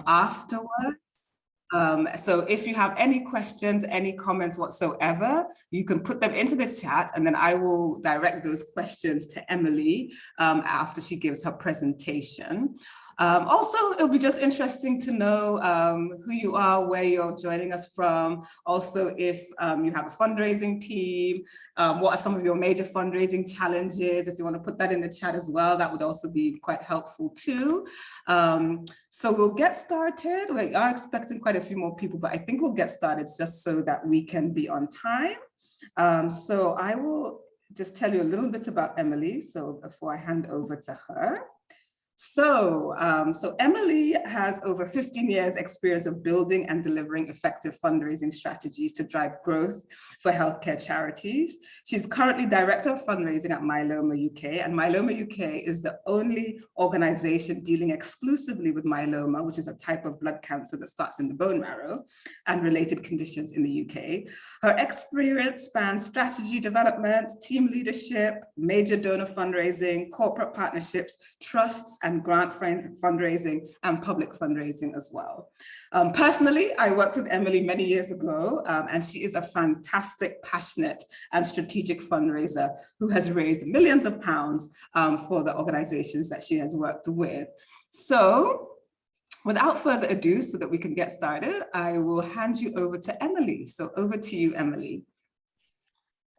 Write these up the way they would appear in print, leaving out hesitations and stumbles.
afterwards. So if you have any questions, any comments whatsoever, you can put them into the chat, and then I will direct those questions to Emily after she gives her presentation. Also, it'll be just interesting to know who you are, where you're joining us from. Also, if you have a fundraising team, what are some of your major fundraising challenges? If you want to put that in the chat as well, that would also be quite helpful too. So we'll get started. We are expecting quite a few more people, but I think we'll get started just so that we can be on time. So I will just tell you a little bit about Emily. So before I hand over to her. So Emily has over 15 years experience of building and delivering effective fundraising strategies to drive growth for healthcare charities. She's currently Director of Fundraising at Myeloma UK, and Myeloma UK is the only organization dealing exclusively with myeloma, which is a type of blood cancer that starts in the bone marrow, and related conditions in the UK. Her experience spans strategy development, team leadership, major donor fundraising, corporate partnerships, trusts, and grant fundraising and public fundraising as well. Personally, I worked with Emily many years ago, and she is a fantastic, passionate, and strategic fundraiser who has raised millions of pounds for the organizations that she has worked with. So without further ado, so that we can get started, I will hand you over to Emily. So over to you, Emily.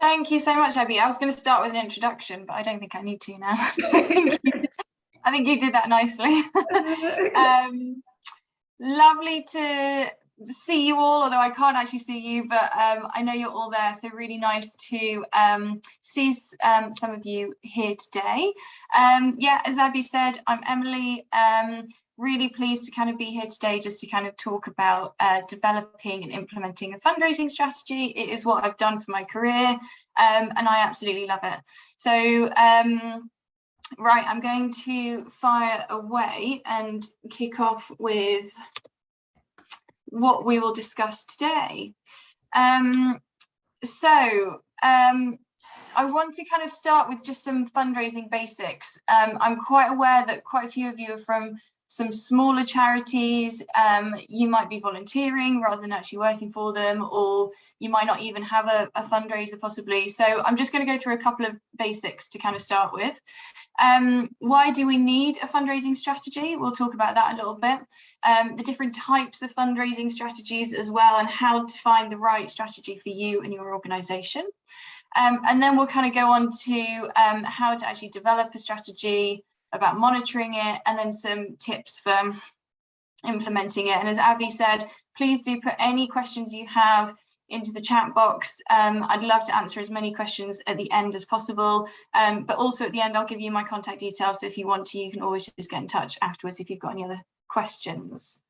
Thank you so much, Abby. I was going to start with an introduction, but I don't think I need to now. I think you did that nicely. Lovely to see you all, although I can't actually see you, but I know you're all there, so really nice to see some of you here today. Yeah, as Abby said, I'm Emily. Really pleased to kind of be here today just to kind of talk about developing and implementing a fundraising strategy. It is what I've done for my career, and I absolutely love it. So right, I'm going to fire away and kick off with what we will discuss today. I want to kind of start with just some fundraising basics. I'm quite aware that quite a few of you are from some smaller charities. You might be volunteering rather than actually working for them, or you might not even have a fundraiser possibly. So I'm just going to go through a couple of basics to kind of start with. Why do we need a fundraising strategy? We'll talk about that a little bit. The different types of fundraising strategies as well, and how to find the right strategy for you and your organisation. And then we'll kind of go on to how to actually develop a strategy, about monitoring it, and then some tips for implementing it. And as Abby said, please do put any questions you have into the chat box. I'd love to answer as many questions at the end as possible, but also at the end I'll give you my contact details, so if you want to, you can always just get in touch afterwards if you've got any other questions.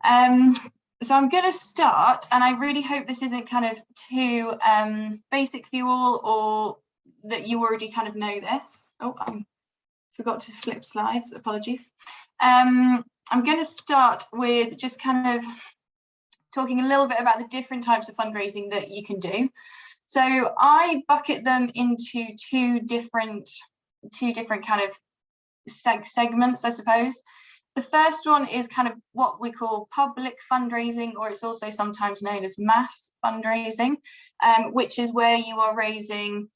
So I'm going to start, and I really hope this isn't kind of too basic for you all, or that you already kind of know this. Oh, I forgot to flip slides, apologies. I'm going to start with just kind of talking a little bit about the different types of fundraising that you can do. So I bucket them into two different kind of segments, I suppose. The first one is kind of what we call public fundraising, or it's also sometimes known as mass fundraising, which is where you are raising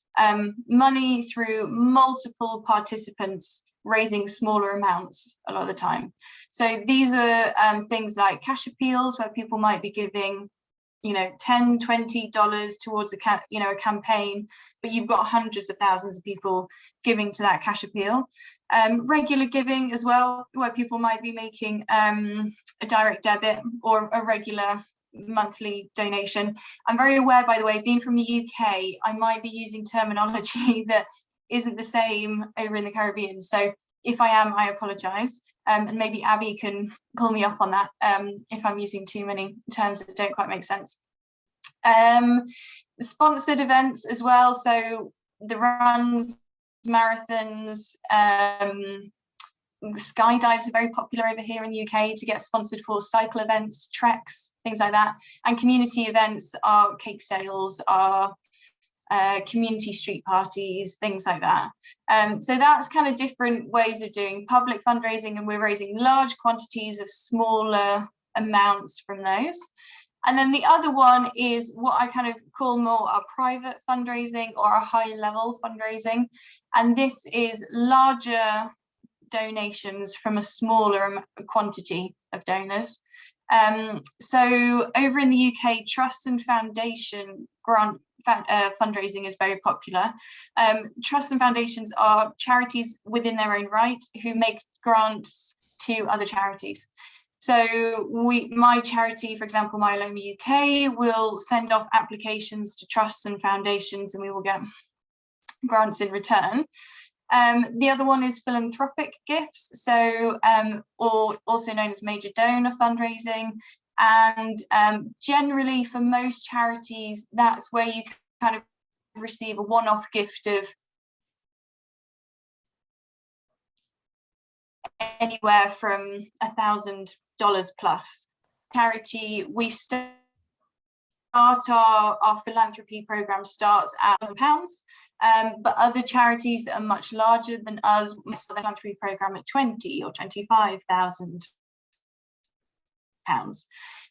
money through multiple participants raising smaller amounts a lot of the time. So these are things like cash appeals, where people might be giving, you know, $10, $20 towards a campaign, but you've got hundreds of thousands of people giving to that cash appeal. Regular giving as well, where people might be making a direct debit or a regular monthly donation. I'm very aware, by the way, being from the UK, I might be using terminology that isn't the same over in the Caribbean. So if I am, I apologise. And maybe Abby can pull me up on that if I'm using too many terms that don't quite make sense. Sponsored events as well. So the runs, marathons, skydives are very popular over here in the UK to get sponsored for cycle events, treks, things like that. And community events are cake sales, are community street parties, things like that. So that's kind of different ways of doing public fundraising, and we're raising large quantities of smaller amounts from those. And then the other one is what I kind of call more our private fundraising or a high level fundraising. And this is larger donations from a smaller quantity of donors. So over in the UK, trust and foundation grant fundraising is very popular. Trusts and foundations are charities within their own right who make grants to other charities. So my charity, for example, Myeloma UK, will send off applications to trusts and foundations, and we will get grants in return. The other one is philanthropic gifts, so or also known as major donor fundraising. And generally for most charities, that's where you kind of receive a one-off gift of anywhere from $1,000 plus. Charity, we start our philanthropy program starts at £1,000, but other charities that are much larger than us start the philanthropy program at £20,000 or £25,000.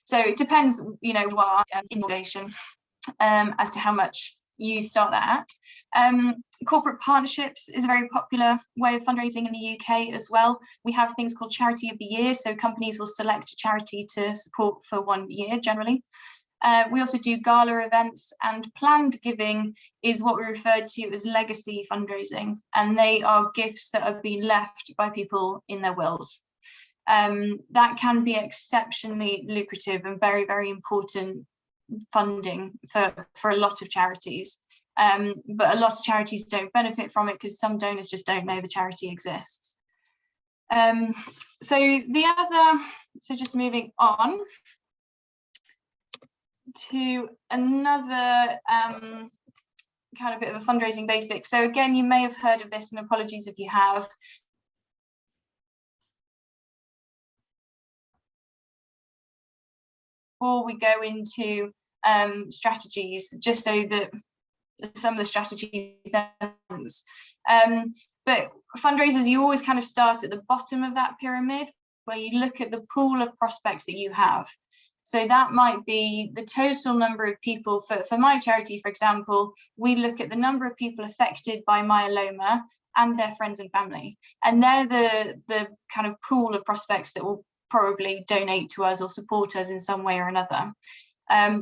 So it depends, you know, what innovation as to how much you start that at. Corporate partnerships is a very popular way of fundraising in the UK as well. We have things called Charity of the Year, so companies will select a charity to support for 1 year generally. We also do gala events, and planned giving is what we refer to as legacy fundraising, and they are gifts that have been left by people in their wills. That can be exceptionally lucrative and very, very important funding for a lot of charities. But a lot of charities don't benefit from it because some donors just don't know the charity exists. So just moving on to another kind of bit of a fundraising basic. So again, you may have heard of this, and apologies if you have. Before we go into strategies, just so that some of the strategies, but fundraisers, you always kind of start at the bottom of that pyramid, where you look at the pool of prospects that you have. So that might be the total number of people. For my charity, for example, we look at the number of people affected by myeloma and their friends and family, and they're the kind of pool of prospects that will probably donate to us or support us in some way or another.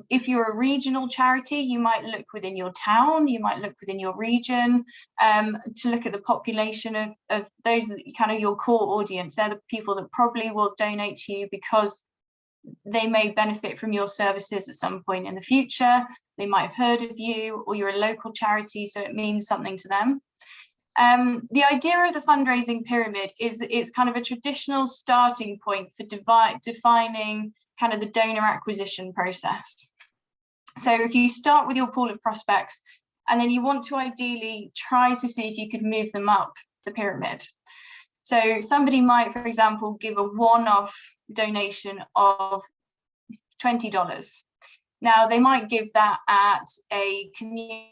If you're a regional charity, you might look within your town, you might look within your region to look at the population of those that kind of your core audience. They're the people that probably will donate to you because they may benefit from your services at some point in the future. They might have heard of you, or you're a local charity, so it means something to them. The idea of the fundraising pyramid is it's kind of a traditional starting point for defining kind of the donor acquisition process. So if you start with your pool of prospects, and then you want to ideally try to see if you could move them up the pyramid. So somebody might, for example, give a one-off donation of $20. Now they might give that at a community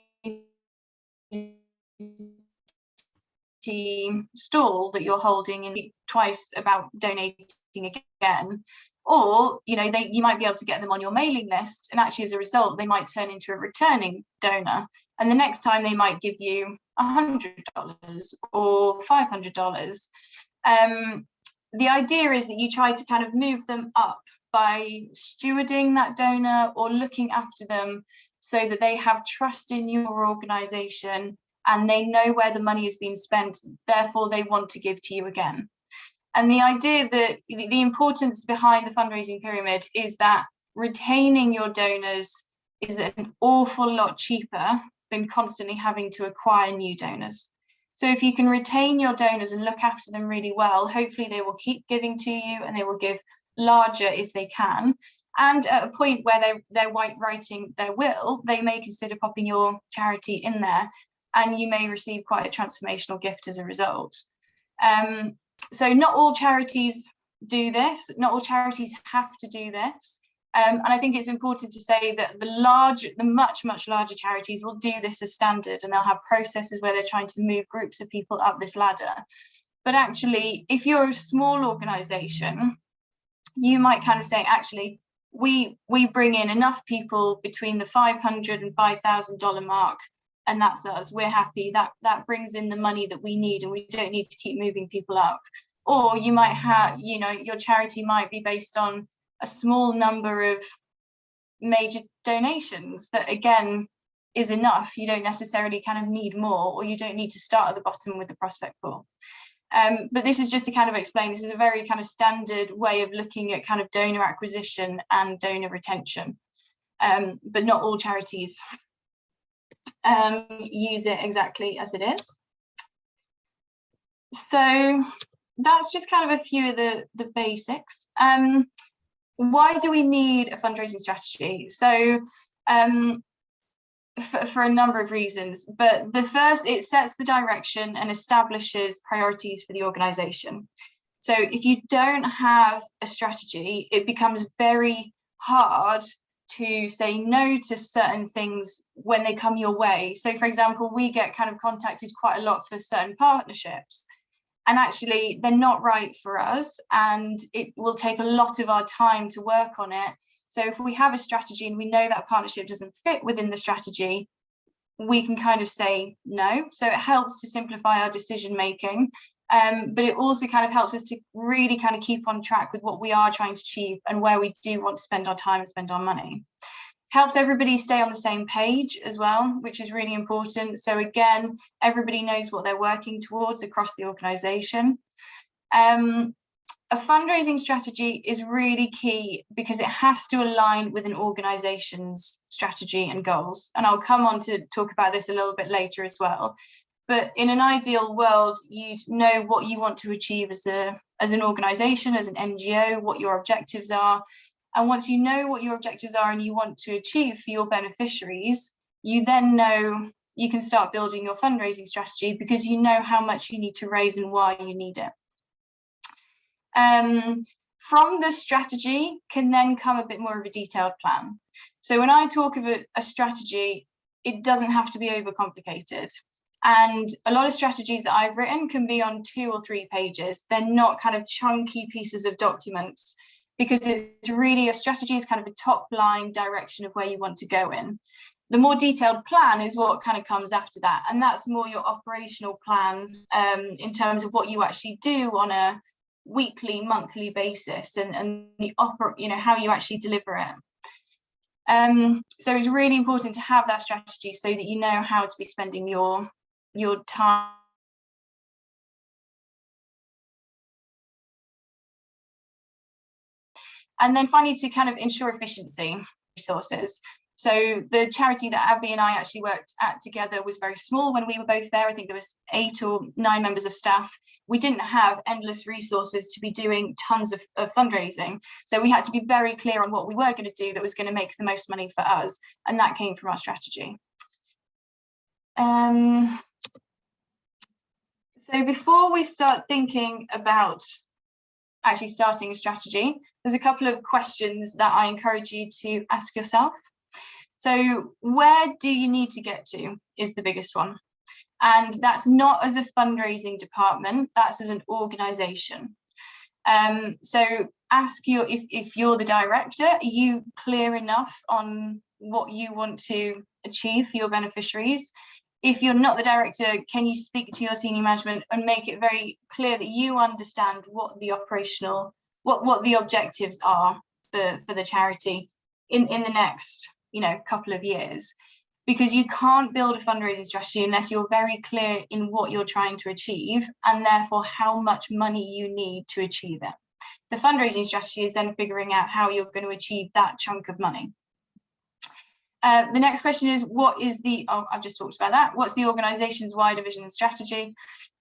stall that you're holding, and twice about donating again, or you might be able to get them on your mailing list, and actually as a result they might turn into a returning donor, and the next time they might give you $100 or $500. The idea is that you try to kind of move them up by stewarding that donor or looking after them so that they have trust in your organization and they know where the money is being spent, therefore they want to give to you again. And the idea that the importance behind the fundraising pyramid is that retaining your donors is an awful lot cheaper than constantly having to acquire new donors. So if you can retain your donors and look after them really well, hopefully they will keep giving to you, and they will give larger if they can. And at a point where they're writing their will, they may consider popping your charity in there, and you may receive quite a transformational gift as a result. So not all charities do this. Not all charities have to do this. And I think it's important to say that the much larger charities will do this as standard, and they'll have processes where they're trying to move groups of people up this ladder. But actually, if you're a small organization, you might kind of say, actually, we bring in enough people between the $500 and $5,000 mark, and that's us. We're happy. That brings in the money that we need, and we don't need to keep moving people up. Or you might have, your charity might be based on a small number of major donations that, again, is enough. You don't necessarily kind of need more, or you don't need to start at the bottom with the prospect pool. But this is just to kind of explain, this is a very kind of standard way of looking at kind of donor acquisition and donor retention, but not all charities use it exactly as it is. So that's just kind of a few of the basics. Why do we need a fundraising strategy? So for a number of reasons, but the first, it sets the direction and establishes priorities for the organization. So if you don't have a strategy, it becomes very hard to say no to certain things when they come your way. So for example, we get kind of contacted quite a lot for certain partnerships, and actually they're not right for us, and it will take a lot of our time to work on it. So if we have a strategy and we know that partnership doesn't fit within the strategy, we can kind of say no. So it helps to simplify our decision making, but it also kind of helps us to really kind of keep on track with what we are trying to achieve and where we do want to spend our time and spend our money. Helps everybody stay on the same page as well, which is really important. So again, everybody knows what they're working towards across the organization. A fundraising strategy is really key because it has to align with an organization's strategy and goals. And I'll come on to talk about this a little bit later as well. But in an ideal world, you'd know what you want to achieve as an organization, as an NGO, what your objectives are. And once you know what your objectives are and you want to achieve for your beneficiaries, you then know you can start building your fundraising strategy because you know how much you need to raise and why you need it. From the strategy can then come a bit more of a detailed plan. So when I talk about a strategy, it doesn't have to be overcomplicated. And a lot of strategies that I've written can be on 2 or 3 pages. They're not kind of chunky pieces of documents, because it's really, a strategy is kind of a top line direction of where you want to go in. The more detailed plan is what kind of comes after that. And that's more your operational plan in terms of what you actually do on a weekly, monthly basis, and the how you actually deliver it. So it's really important to have that strategy so that you know how to be spending your time. And then finally, to kind of ensure efficiency resources. So the charity that Abby and I actually worked at together was very small when we were both there. I think there was 8 or 9 members of staff. We didn't have endless resources to be doing tons of fundraising. So we had to be very clear on what we were going to do that was going to make the most money for us. And that came from our strategy. So before we start thinking about actually starting a strategy, there's a couple of questions that I encourage you to ask yourself. So where do you need to get to is the biggest one. And that's not as a fundraising department, that's as an organization. So ask if you're the director, are you clear enough on what you want to achieve for your beneficiaries? If you're not the director, can you speak to your senior management and make it very clear that you understand what the what the objectives are for the charity in the next couple of years? Because you can't build a fundraising strategy unless you're very clear in what you're trying to achieve and therefore how much money you need to achieve it. The fundraising strategy is then figuring out how you're going to achieve that chunk of money. The next question is, I've just talked about that. What's the organization's wider vision and strategy?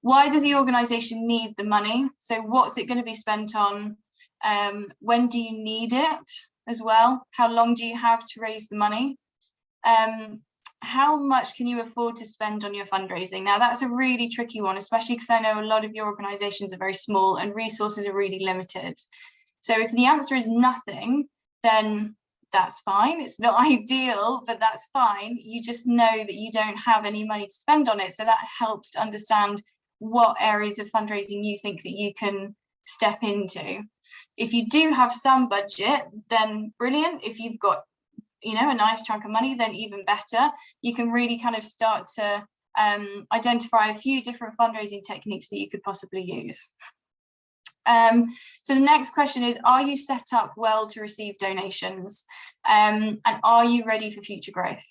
Why does the organization need the money? So what's it going to be spent on? When do you need it as well? How long do you have to raise the money? How much can you afford to spend on your fundraising? Now, that's a really tricky one, especially because I know a lot of your organizations are very small and resources are really limited. So if the answer is nothing, then that's fine. It's not ideal, but that's fine. You just know that you don't have any money to spend on it. So that helps to understand what areas of fundraising you think that you can step into. If you do have some budget, then brilliant. If you've got, you know, a nice chunk of money, then even better. You can really kind of start to identify a few different fundraising techniques that you could possibly use. So the next question is, are you set up well to receive donations? And are you ready for future growth?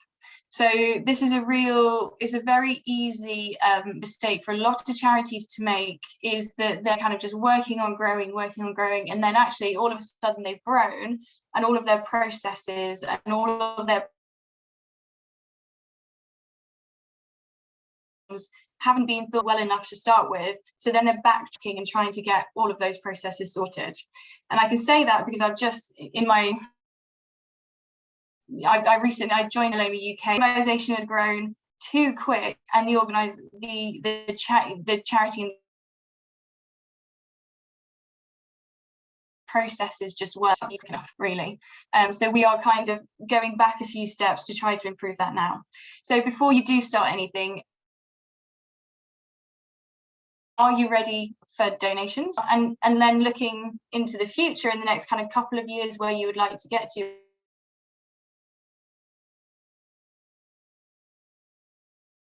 So this is it's a very easy mistake for a lot of charities to make, is that they're kind of just working on growing, and then actually all of a sudden they've grown, and all of their processes and all of their haven't been thought well enough to start with, so then they're backtracking and trying to get all of those processes sorted. And I can say that because I've just I recently joined Myeloma UK. The organisation had grown too quick, and the charity processes just weren't enough, really. So we are kind of going back a few steps to try to improve that now. So before you do start anything, are you ready for donations? And then looking into the future in the next kind of couple of years where you would like to get to.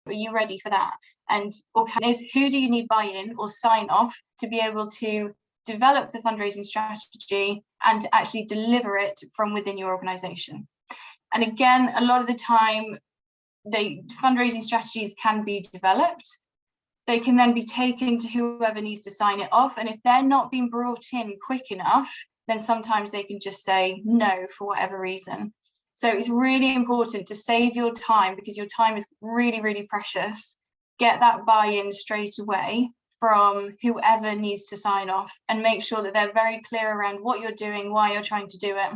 Are you ready for that? And who do you need buy-in or sign off to be able to develop the fundraising strategy and to actually deliver it from within your organisation? And again, a lot of the time, the fundraising strategies can be developed. They can then be taken to whoever needs to sign it off. And if they're not being brought in quick enough, then sometimes they can just say no for whatever reason. So it's really important to save your time, because your time is really, really precious. Get that buy-in straight away from whoever needs to sign off, and make sure that they're very clear around what you're doing, why you're trying to do it.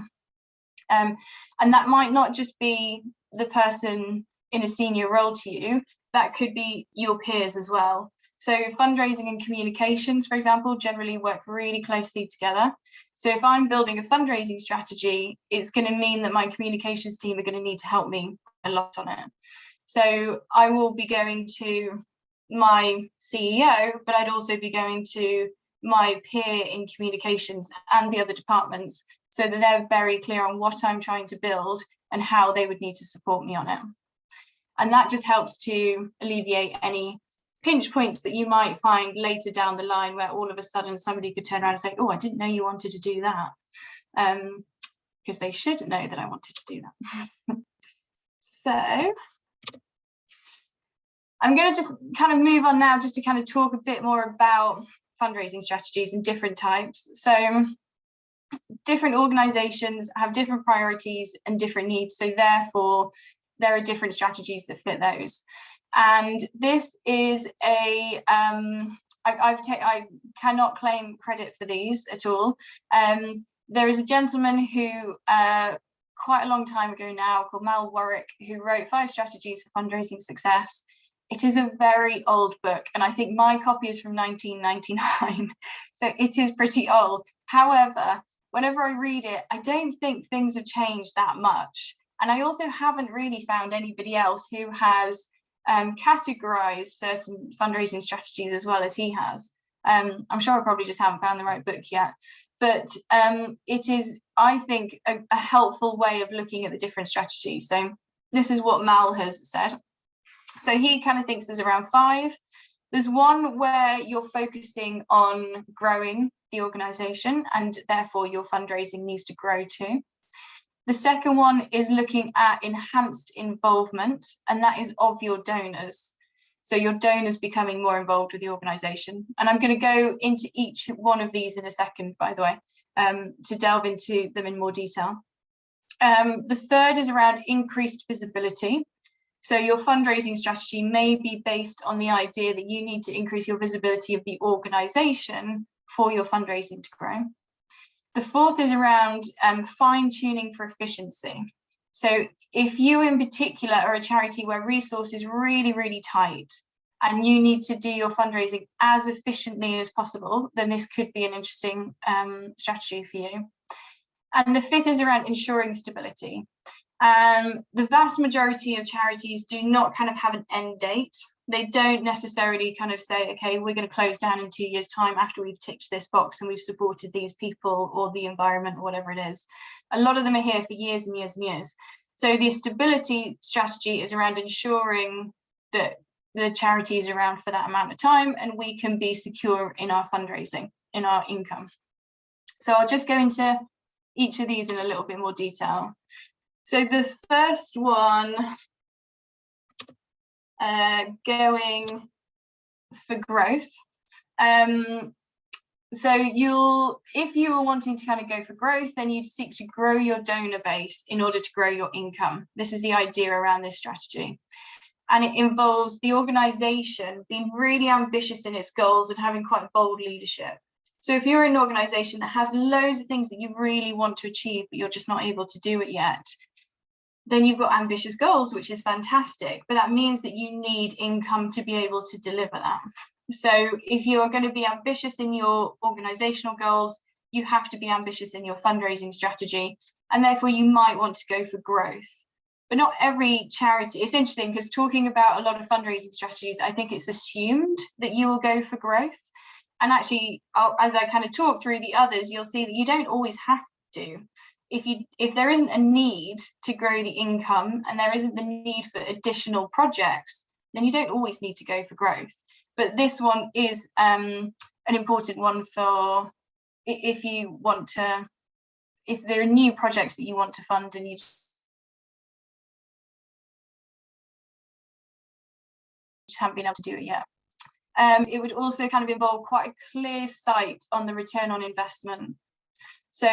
And that might not just be the person in a senior role to you, that could be your peers as well. So fundraising and communications, for example, generally work really closely together. So if I'm building a fundraising strategy, it's going to mean that my communications team are going to need to help me a lot on it. So I will be going to my CEO, but I'd also be going to my peer in communications and the other departments, so that they're very clear on what I'm trying to build and how they would need to support me on it. And that just helps to alleviate any pinch points that you might find later down the line, where all of a sudden somebody could turn around and say, oh, I didn't know you wanted to do that. Because they should know that I wanted to do that. So I'm going to just kind of move on now, just to kind of talk a bit more about fundraising strategies and different types. So different organizations have different priorities and different needs. So therefore, there are different strategies that fit those. And this is I cannot claim credit for these at all. There is a gentleman who quite a long time ago now, called Mal Warwick, who wrote 5 Strategies for Fundraising Success. It is a very old book, and I think my copy is from 1999, so it is pretty old. However, whenever I read it, I don't think things have changed that much. And I also haven't really found anybody else who has categorized certain fundraising strategies as well as he has. I'm sure I probably just haven't found the right book yet, but it is, I think, a helpful way of looking at the different strategies. So this is what Mal has said. So he kind of thinks there's around 5. There's one where you're focusing on growing the organization, and therefore your fundraising needs to grow too. The second one is looking at enhanced involvement, and that is of your donors. So your donors becoming more involved with the organisation. And I'm going to go into each one of these in a second, by the way, to delve into them in more detail. The third is around increased visibility. So your fundraising strategy may be based on the idea that you need to increase your visibility of the organisation for your fundraising to grow. The fourth is around fine-tuning for efficiency. So if you in particular are a charity where resources are really, really tight and you need to do your fundraising as efficiently as possible, then this could be an interesting strategy for you. And the fifth is around ensuring stability. The vast majority of charities do not kind of have an end date. They don't necessarily kind of say, okay, we're going to close down in 2 years' time after we've ticked this box and we've supported these people or the environment or whatever it is. A lot of them are here for years and years and years. So the stability strategy is around ensuring that the charity is around for that amount of time and we can be secure in our fundraising, in our income. So I'll just go into each of these in a little bit more detail. So the first one, going for growth. So if you were wanting to kind of go for growth, then you'd seek to grow your donor base in order to grow your income. This is the idea around this strategy. And it involves the organisation being really ambitious in its goals and having quite bold leadership. So if you're an organisation that has loads of things that you really want to achieve, but you're just not able to do it yet, then you've got ambitious goals, which is fantastic, but that means that you need income to be able to deliver that. So if you're going to be ambitious in your organizational goals, you have to be ambitious in your fundraising strategy, and therefore you might want to go for growth. But not every charity, it's interesting because talking about a lot of fundraising strategies, I think it's assumed that you will go for growth. And actually, as I kind of talk through the others, you'll see that you don't always have to. If there isn't a need to grow the income and there isn't the need for additional projects, then you don't always need to go for growth. But this one is an important one for if there are new projects that you want to fund and you just haven't been able to do it yet. It would also kind of involve quite a clear sight on the return on investment. So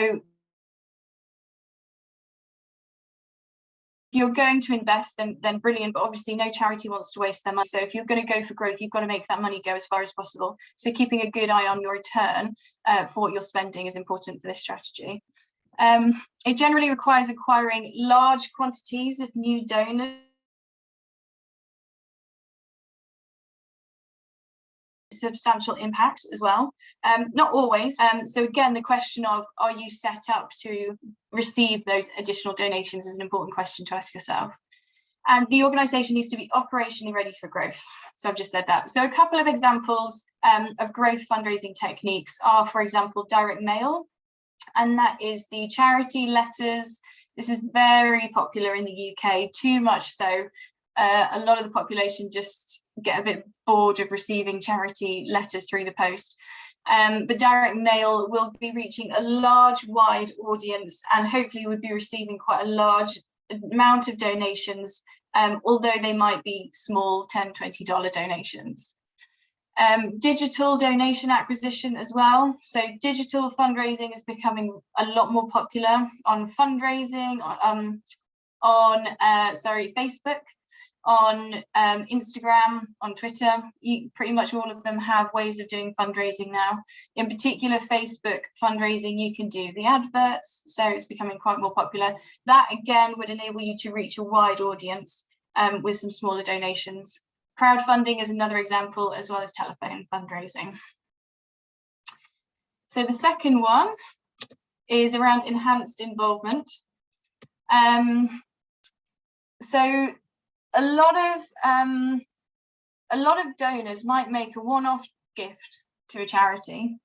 if you're going to invest, then brilliant, but obviously no charity wants to waste their money. So if you're going to go for growth, you've got to make that money go as far as possible. So keeping a good eye on your return for what you're spending is important for this strategy. It generally requires acquiring large quantities of new donors. Substantial impact as well, not always. So again, the question of are you set up to receive those additional donations is an important question to ask yourself. And the organisation needs to be operationally ready for growth. So I've just said that. So a couple of examples of growth fundraising techniques are, for example, direct mail, and that is the charity letters. This is very popular in the UK, too much so. A lot of the population just get a bit bored of receiving charity letters through the post. But direct mail will be reaching a large, wide audience and hopefully would be receiving quite a large amount of donations, although they might be small $10, $20 donations. Digital donation acquisition as well. So digital fundraising is becoming a lot more popular on fundraising, on Facebook, on Instagram, on Twitter. Pretty much all of them have ways of doing fundraising now. In particular, Facebook fundraising, you can do the adverts, so it's becoming quite more popular. That again would enable you to reach a wide audience with some smaller donations. Crowdfunding is another example, as well as telephone fundraising. So the second one is around enhanced involvement. So a lot of donors might make a one-off gift to a charity,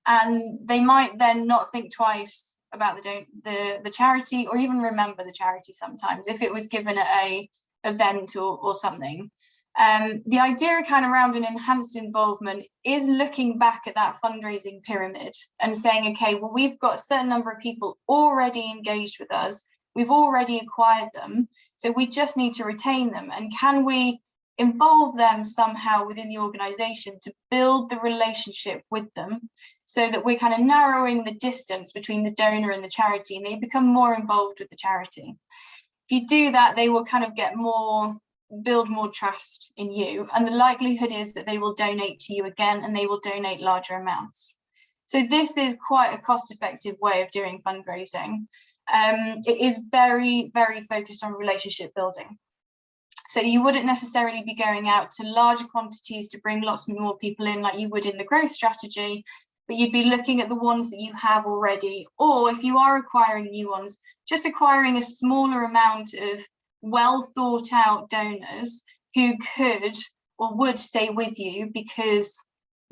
and they might then not think twice about the charity, or even remember the charity sometimes if it was given at a event or something. The idea kind of around an enhanced involvement is looking back at that fundraising pyramid and saying, okay, well, we've got a certain number of people already engaged with us. We've already acquired them, so we just need to retain them. And can we involve them somehow within the organisation to build the relationship with them so that we're kind of narrowing the distance between the donor and the charity, and they become more involved with the charity. If you do that, they will kind of build more trust in you, and the likelihood is that they will donate to you again, and they will donate larger amounts. So this is quite a cost-effective way of doing fundraising. It is very, very focused on relationship building. So you wouldn't necessarily be going out to larger quantities to bring lots more people in like you would in the growth strategy, but you'd be looking at the ones that you have already, or if you are acquiring new ones, just acquiring a smaller amount of well thought out donors who could or would stay with you because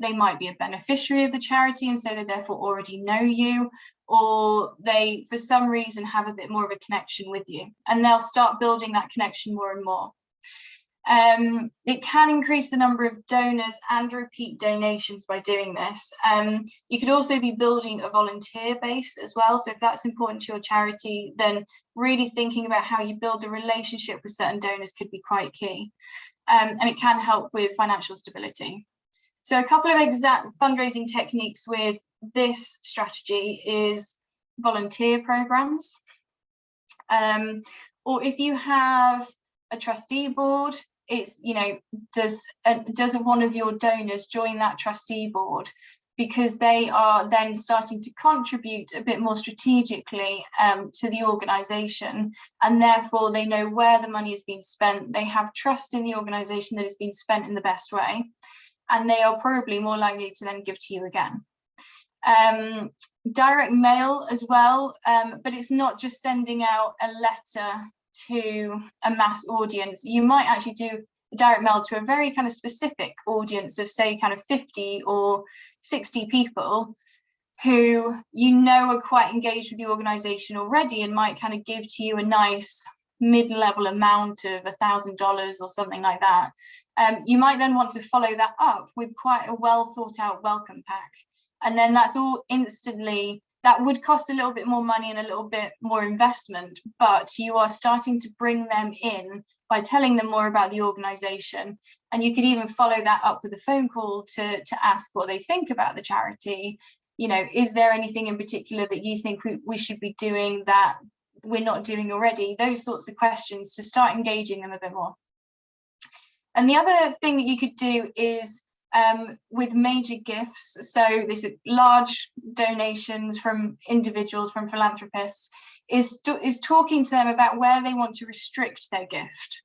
they might be a beneficiary of the charity and so they therefore already know you, or they for some reason have a bit more of a connection with you, and they'll start building that connection more and more. It can increase the number of donors and repeat donations by doing this. You could also be building a volunteer base as well. So if that's important to your charity, then really thinking about how you build a relationship with certain donors could be quite key. And it can help with financial stability. So a couple of exact fundraising techniques with this strategy is volunteer programs. Or if you have a trustee board, it's, you know, does one of your donors join that trustee board, because they are then starting to contribute a bit more strategically to the organisation, and therefore they know where the money is being spent. They have trust in the organisation that it's been spent in the best way, and they are probably more likely to then give to you again. Direct mail as well, but it's not just sending out a letter to a mass audience. You might actually do direct mail to a very kind of specific audience of, say, kind of 50 or 60 people who you know are quite engaged with the organisation already and might kind of give to you a nice mid-level amount of $1,000 or something like that. You might then want to follow that up with quite a well thought out welcome pack, and then that's all instantly. That would cost a little bit more money and a little bit more investment, but you are starting to bring them in by telling them more about the organisation. And you could even follow that up with a phone call to ask what they think about the charity. You know, is there anything in particular that you think we should be doing that we're not doing already? Those sorts of questions to start engaging them a bit more. And the other thing that you could do is with major gifts, so this is large donations from individuals, from philanthropists, is talking to them about where they want to restrict their gift.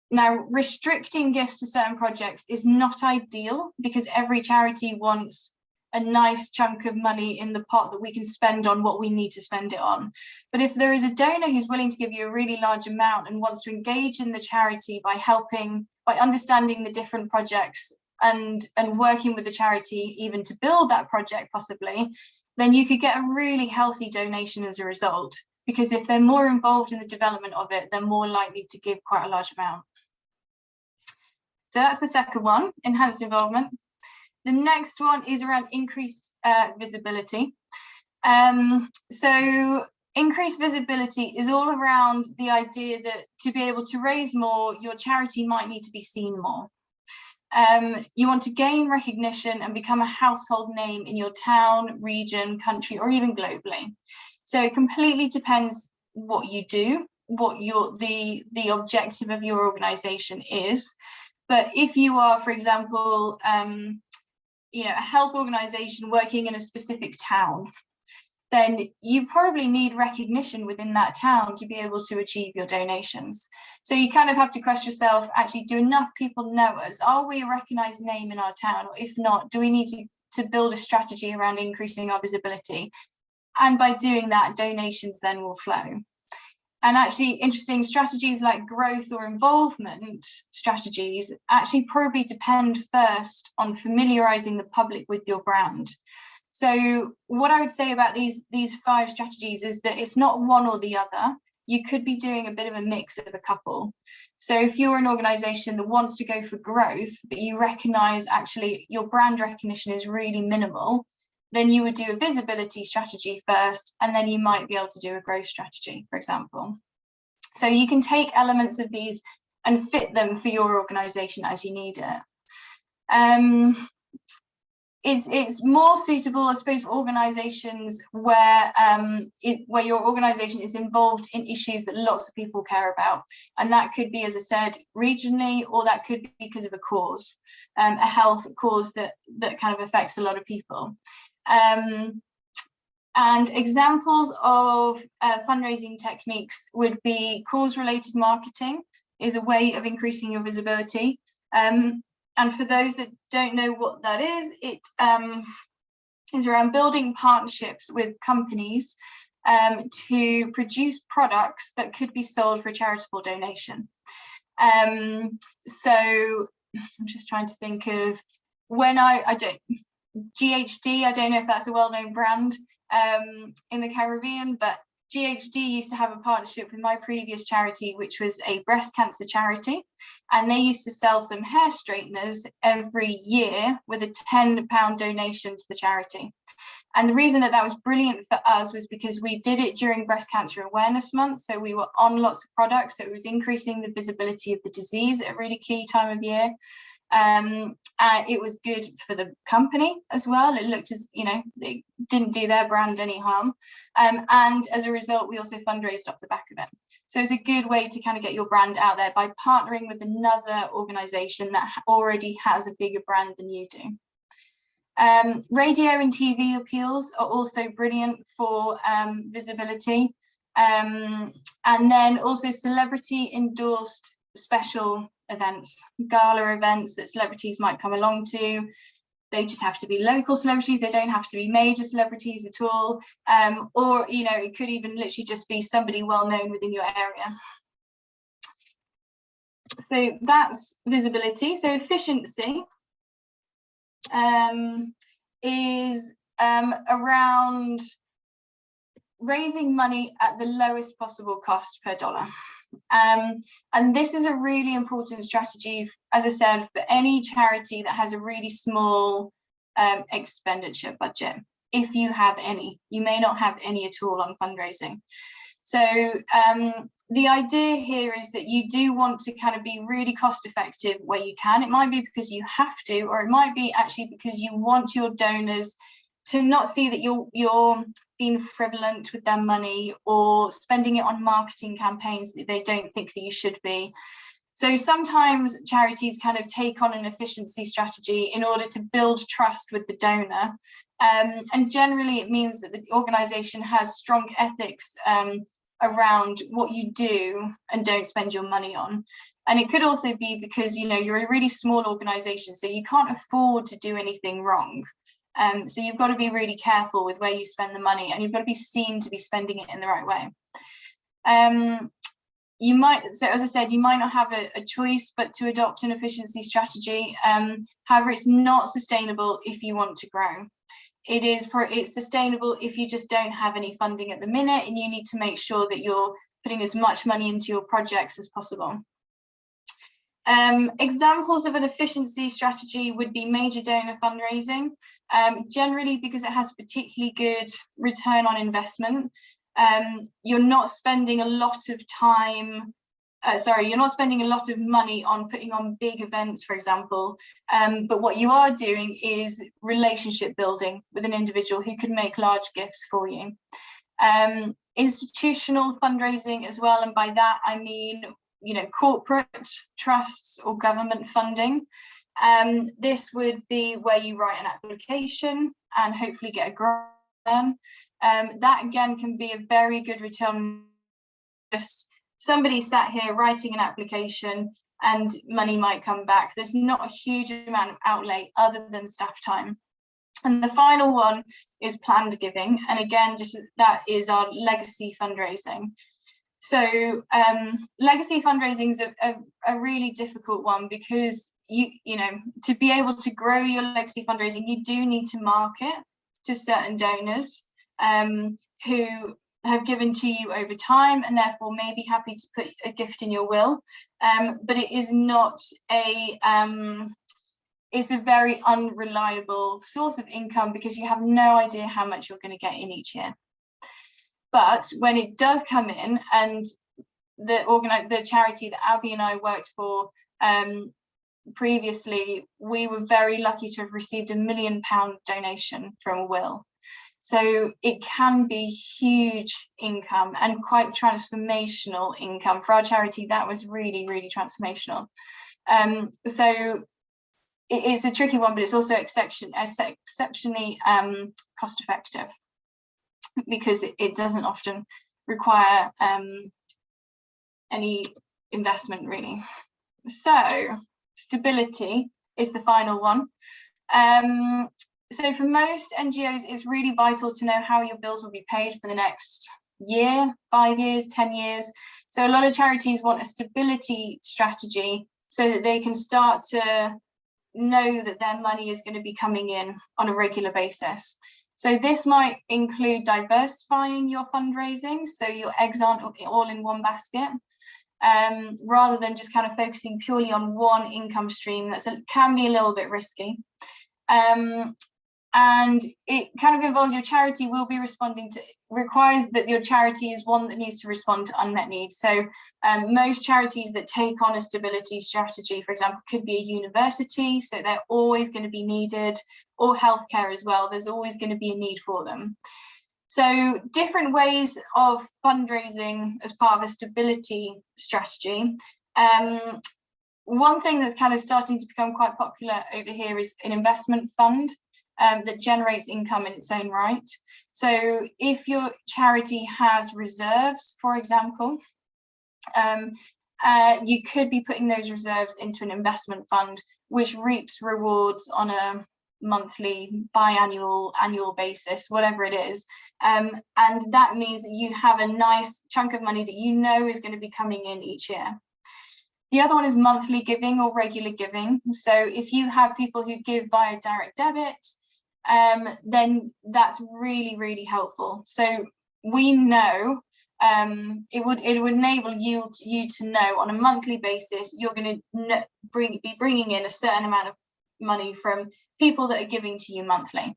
Now, restricting gifts to certain projects is not ideal, because every charity wants a nice chunk of money in the pot that we can spend on what we need to spend it on. But if there is a donor who's willing to give you a really large amount and wants to engage in the charity by understanding the different projects and working with the charity even to build that project possibly, then you could get a really healthy donation as a result, because if they're more involved in the development of it, they're more likely to give quite a large amount. So that's the second one, enhanced involvement. The next one is around increased visibility. So increased visibility is all around the idea that to be able to raise more, your charity might need to be seen more. You want to gain recognition and become a household name in your town, region, country, or even globally. So it completely depends what you do, what the objective of your organisation is. But if you are, for example, you know, a health organisation working in a specific town, then you probably need recognition within that town to be able to achieve your donations. So you kind of have to question yourself, actually, do enough people know us? Are we a recognised name in our town? Or if not, do we need to build a strategy around increasing our visibility? And by doing that, donations then will flow. And actually, interesting strategies like growth or involvement strategies actually probably depend first on familiarising the public with your brand. So what I would say about these 5 strategies is that it's not one or the other. You could be doing a bit of a mix of a couple. So if you're an organisation that wants to go for growth, but you recognise actually your brand recognition is really minimal, then you would do a visibility strategy first, and then you might be able to do a growth strategy, for example. So you can take elements of these and fit them for your organisation as you need it. It's more suitable, I suppose, for organisations where your organisation is involved in issues that lots of people care about, and that could be, as I said, regionally, or that could be because of a cause, a health cause that kind of affects a lot of people. And examples of fundraising techniques would be cause-related marketing is a way of increasing your visibility. And for those that don't know what that is, it is around building partnerships with companies to produce products that could be sold for a charitable donation. So I'm just trying to think of when GHD, I don't know if that's a well-known brand in the Caribbean, but GHD used to have a partnership with my previous charity, which was a breast cancer charity, and they used to sell some hair straighteners every year with a £10 donation to the charity. And the reason that was brilliant for us was because we did it during Breast Cancer Awareness Month, so we were on lots of products, so it was increasing the visibility of the disease at a really key time of year. It was good for the company as well. It looked as, it didn't do their brand any harm. And as a result, we also fundraised off the back of it. So it's a good way to kind of get your brand out there by partnering with another organization that already has a bigger brand than you do. Radio and TV appeals are also brilliant for visibility. And then also celebrity endorsed special events, gala events that celebrities might come along to. They just have to be local celebrities, they don't have to be major celebrities at all, or it could even literally just be somebody well known within your area. So that's visibility. So efficiency is around raising money at the lowest possible cost per dollar. And this is a really important strategy, as I said, for any charity that has a really small expenditure budget. If you have any, you may not have any at all on fundraising. So the idea here is that you do want to kind of be really cost effective where you can. It might be because you have to, or it might be actually because you want your donors to not see that you're being frivolent with their money or spending it on marketing campaigns that they don't think that you should be. So sometimes charities kind of take on an efficiency strategy in order to build trust with the donor. And generally it means that the organization has strong ethics around what you do and don't spend your money on. And it could also be because, you're a really small organization, so you can't afford to do anything wrong. So you've got to be really careful with where you spend the money, and you've got to be seen to be spending it in the right way. So as I said, you might not have a choice but to adopt an efficiency strategy. However, it's not sustainable if you want to grow. It's sustainable if you just don't have any funding at the minute and you need to make sure that you're putting as much money into your projects as possible. Examples of an efficiency strategy would be major donor fundraising, generally because it has particularly good return on investment. You're not spending a lot of time, you're not spending a lot of money on putting on big events, for example, but what you are doing is relationship building with an individual who can make large gifts for you. Institutional fundraising as well, and by that I mean corporate trusts or government funding. This would be where you write an application and hopefully get a grant. That again can be a very good return. Just somebody sat here writing an application and money might come back. There's not a huge amount of outlay other than staff time. And the final one is planned giving, and again, just that is our legacy fundraising. So legacy fundraising is a really difficult one because to be able to grow your legacy fundraising, you do need to market to certain donors who have given to you over time and therefore may be happy to put a gift in your will, but it is not it's a very unreliable source of income because you have no idea how much you're going to get in each year. But when it does come in, and the charity that Abby and I worked for previously, we were very lucky to have received £1 million donation from a will. So it can be huge income and quite transformational income. For our charity, that was really, really transformational. So it's a tricky one, but it's also exceptionally cost effective because it doesn't often require any investment really. So stability is the final one. So for most NGOs, it's really vital to know how your bills will be paid for the next year, 5 years, 10 years. So a lot of charities want a stability strategy so that they can start to know that their money is going to be coming in on a regular basis. So this might include diversifying your fundraising, so your eggs aren't all in one basket, rather than just kind of focusing purely on one income stream. Can be a little bit risky. And it kind of involves your charity will be requires that your charity is one that needs to respond to unmet needs. So most charities that take on a stability strategy, for example, could be a university, so they're always going to be needed, or healthcare as well. There's always going to be a need for them. So different ways of fundraising as part of a stability strategy. One thing that's kind of starting to become quite popular over here is an investment fund that generates income in its own right. So if your charity has reserves, for example, you could be putting those reserves into an investment fund, which reaps rewards on a monthly, biannual, annual basis, whatever it is. And that means that you have a nice chunk of money that you know is going to be coming in each year. The other one is monthly giving or regular giving. So if you have people who give via direct debit, then that's really, really helpful. So we know it would enable you to know on a monthly basis you're going to be bringing in a certain amount of money from people that are giving to you monthly,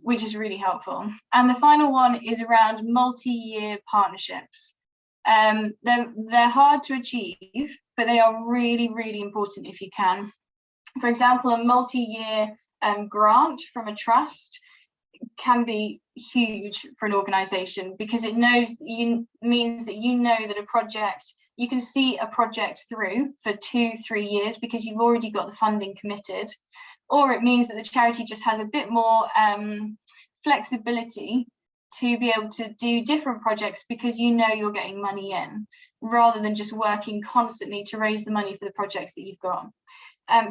which is really helpful. And the final one is around multi-year partnerships. They're hard to achieve, but they are really, really important if you can. For example, a multi-year grant from a trust can be huge for an organization, because it means that you know that a project, you can see a project through for 2-3 years because you've already got the funding committed, or it means that the charity just has a bit more flexibility to be able to do different projects because you know you're getting money in, rather than just working constantly to raise the money for the projects that you've got.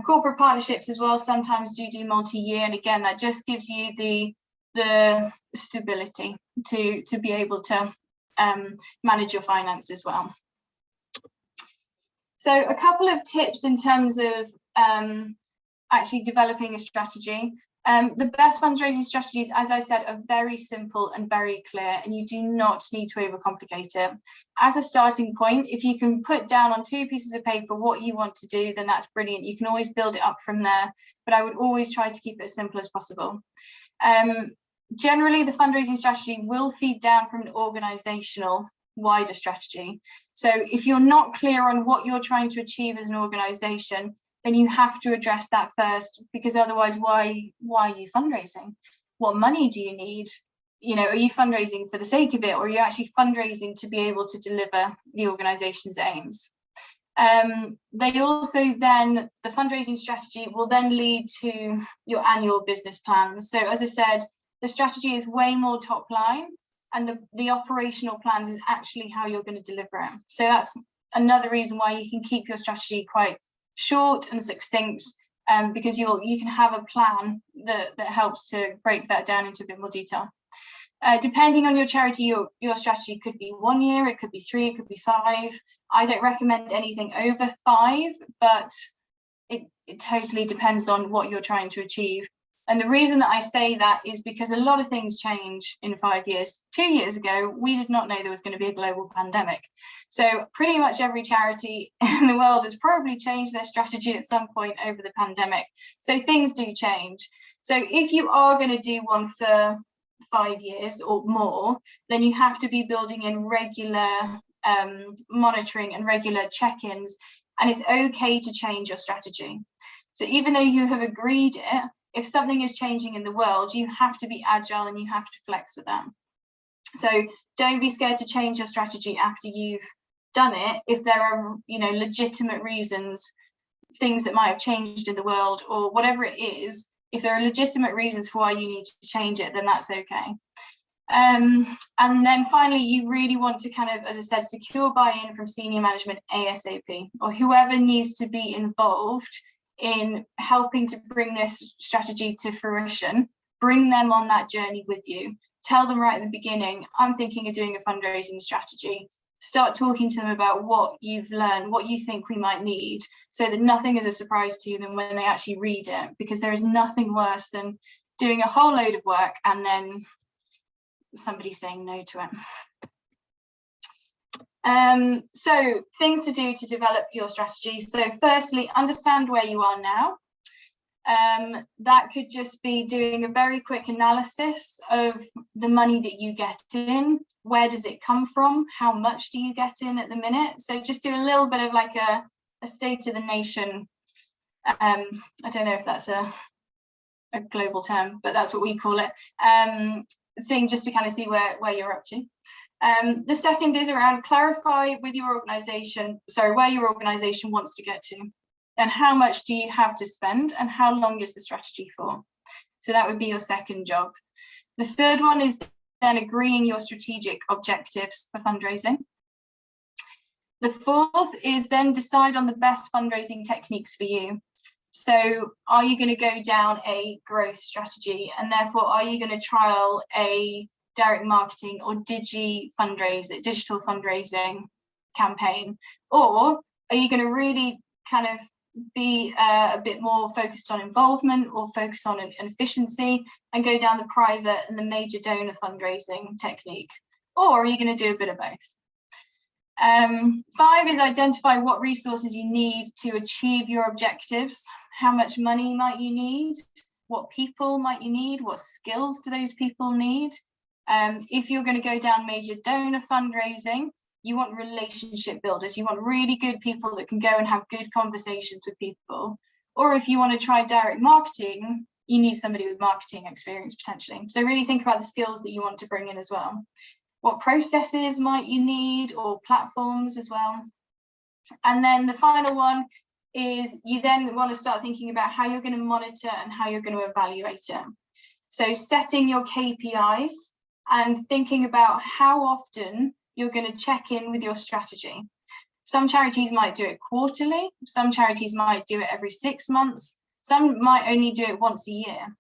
Corporate partnerships as well sometimes do multi-year, and again that just gives you the stability to be able to manage your finance as well. So a couple of tips in terms of actually developing a strategy. The best fundraising strategies, as I said, are very simple and very clear, and you do not need to overcomplicate it. As a starting point, if you can put down on 2 pieces of paper what you want to do, then that's brilliant. You can always build it up from there, but I would always try to keep it as simple as possible. Generally, the fundraising strategy will feed down from an organizational wider strategy. So if you're not clear on what you're trying to achieve as an organization, then you have to address that first, because otherwise, why are you fundraising? What money do you need? You know, are you fundraising for the sake of it, or are you actually fundraising to be able to deliver the organization's aims? They also then, the fundraising strategy will then lead to your annual business plans. So as I said, the strategy is way more top line, and the operational plans is actually how you're going to deliver it. So that's another reason why you can keep your strategy quite short and succinct, because you can have a plan that helps to break that down into a bit more detail. Depending on your charity, your strategy could be 1 year, it could be 3, it could be 5. I don't recommend anything over 5, but it totally depends on what you're trying to achieve. And the reason that I say that is because a lot of things change in 5 years. 2 years ago, we did not know there was going to be a global pandemic. So pretty much every charity in the world has probably changed their strategy at some point over the pandemic. So things do change. So if you are going to do one for 5 years or more, then you have to be building in regular monitoring and regular check-ins. And it's okay to change your strategy. So even though you have agreed it, if something is changing in the world, you have to be agile and you have to flex with that. So don't be scared to change your strategy after you've done it. If there are, legitimate reasons, things that might have changed in the world or whatever it is, if there are legitimate reasons for why you need to change it, then that's okay. And then finally, you really want to kind of, as I said, secure buy-in from senior management ASAP, or whoever needs to be involved in helping to bring this strategy to fruition. Bring them on that journey with you. Tell them right at the beginning, I'm thinking of doing a fundraising strategy. Start talking to them about what you've learned, what you think we might need, so that nothing is a surprise to them when they actually read it, because there is nothing worse than doing a whole load of work and then somebody saying no to it. So things to do to develop your strategy. So firstly, understand where you are now. That could just be doing a very quick analysis of the money that you get in. Where does it come from? How much do you get in at the minute? So just do a little bit of like a state of the nation. I don't know if that's a global term, but that's what we call it. Thing, just to kind of see where you're up to. The second is around clarify with your organization, where your organization wants to get to, and how much do you have to spend, and how long is the strategy for? So that would be your second job. The third one is then agreeing your strategic objectives for fundraising. The fourth is then decide on the best fundraising techniques for you. So are you going to go down a growth strategy, and therefore are you going to trial a direct marketing or digital fundraising campaign, or are you going to really kind of be a bit more focused on involvement or focus on an efficiency and go down the private and the major donor fundraising technique, or are you going to do a bit of both? 5 is identify what resources you need to achieve your objectives. How much money might you need? What people might you need? What skills do those people need? If you're going to go down major donor fundraising, you want relationship builders. You want really good people that can go and have good conversations with people. Or if you want to try direct marketing, you need somebody with marketing experience potentially. So really think about the skills that you want to bring in as well. What processes might you need, or platforms as well? And then the final one is you then want to start thinking about how you're going to monitor and how you're going to evaluate it. So setting your KPIs and thinking about how often you're going to check in with your strategy. Some charities might do it quarterly, some charities might do it every 6 months, some might only do it once a year,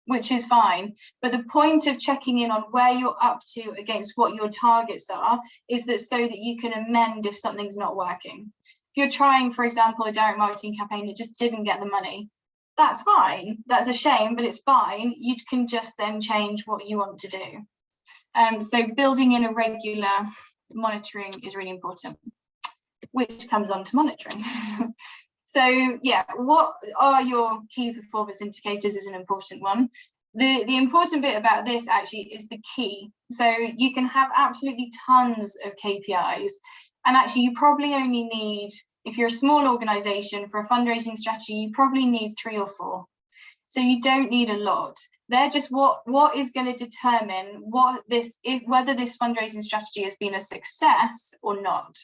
which is fine. But the point of checking in on where you're up to against what your targets are is that so that you can amend if something's not working. If you're trying, for example, a direct marketing campaign that just didn't get the money, that's fine. That's a shame, but it's fine. You can just then change what you want to do. So building in a regular monitoring is really important, which comes on to monitoring. So yeah, what are your key performance indicators is an important one. The important bit about this actually is the key. So you can have absolutely tons of KPIs, and actually you probably only need, if you're a small organization for a fundraising strategy, you probably need 3 or 4. So you don't need a lot. They're just what is going to determine whether this fundraising strategy has been a success or not.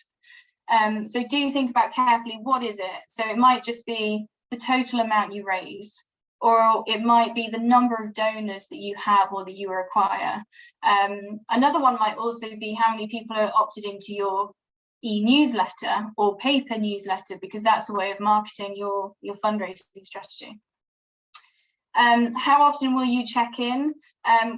So do think about carefully, what is it? So it might just be the total amount you raise, or it might be the number of donors that you have or that you acquire. Another one might also be how many people are opted into your e-newsletter or paper newsletter, because that's a way of marketing your fundraising strategy. How often will you check in?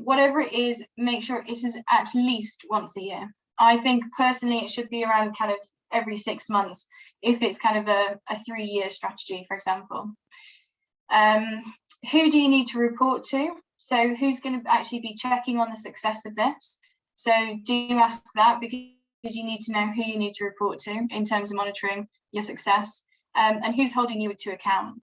Whatever it is, make sure it is at least once a year. I think personally it should be around kind of every 6 months if it's kind of a 3-year strategy, for example. Who do you need to report to? So who's going to actually be checking on the success of this? So do ask that, because you need to know who you need to report to in terms of monitoring your success, and who's holding you to account.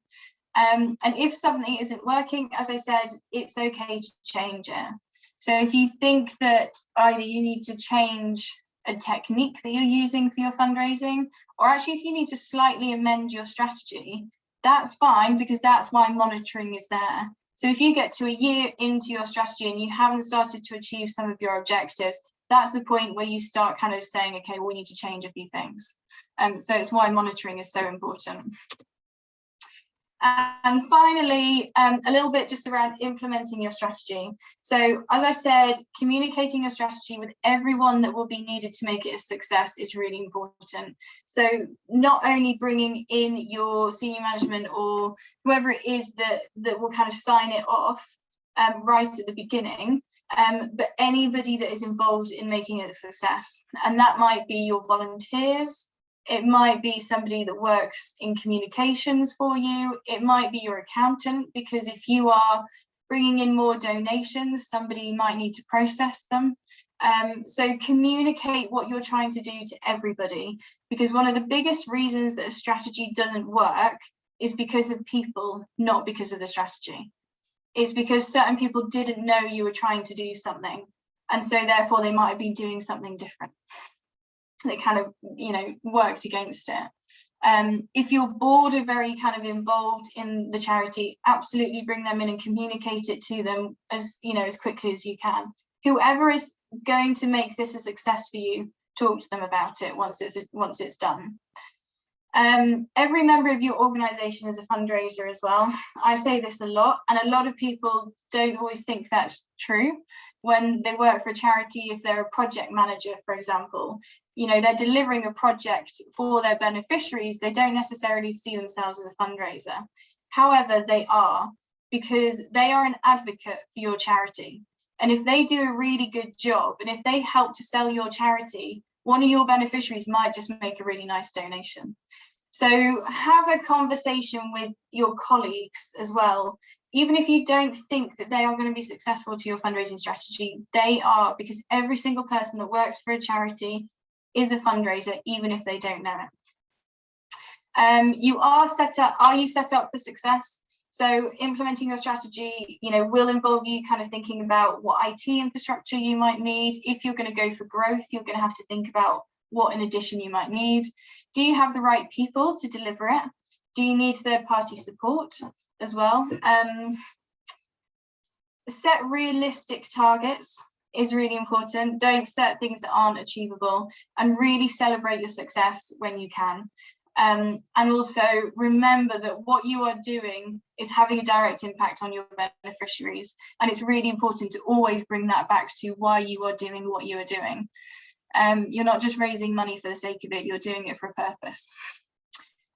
And if something isn't working, as I said, it's okay to change it. So if you think that either you need to change a technique that you're using for your fundraising, or actually if you need to slightly amend your strategy, that's fine, because that's why monitoring is there. So if you get to a year into your strategy and you haven't started to achieve some of your objectives, that's the point where you start kind of saying, okay, we need to change a few things. So it's why monitoring is so important. And finally, a little bit just around implementing your strategy. So as I said, communicating your strategy with everyone that will be needed to make it a success is really important. So not only bringing in your senior management or whoever it is that will kind of sign it off right at the beginning, but anybody that is involved in making it a success. And that might be your volunteers. It might be somebody that works in communications for you. It might be your accountant, because if you are bringing in more donations, somebody might need to process them. So communicate what you're trying to do to everybody, because one of the biggest reasons that a strategy doesn't work is because of people, not because of the strategy. It's because certain people didn't know you were trying to do something, and so therefore they might have been doing something different. That kind of, you know, worked against it. If your board are very kind of involved in the charity, absolutely bring them in and communicate it to them as, you know, as quickly as you can. Whoever is going to make this a success for you, talk to them about it once it's done. Every member of your organization is a fundraiser as well. I say this a lot, and a lot of people don't always think that's true. When they work for a charity, if they're a project manager, for example, you know, they're delivering a project for their beneficiaries, they don't necessarily see themselves as a fundraiser. However, they are, because they are an advocate for your charity. And if they do a really good job, and if they help to sell your charity, one of your beneficiaries might just make a really nice donation. So have a conversation with your colleagues as well. Even if you don't think that they are going to be successful to your fundraising strategy, they are, because every single person that works for a charity is a fundraiser, even if they don't know it. Are you set up for success? So implementing your strategy, you know, will involve you kind of thinking about what IT infrastructure you might need. If you're going to go for growth, you're going to have to think about what in addition you might need. Do you have the right people to deliver it? Do you need third-party support as well? Set realistic targets is really important. Don't set things that aren't achievable, and really celebrate your success when you can. And also remember that what you are doing is having a direct impact on your beneficiaries, and it's really important to always bring that back to why you are doing what you are doing. You're not just raising money for the sake of it, you're doing it for a purpose.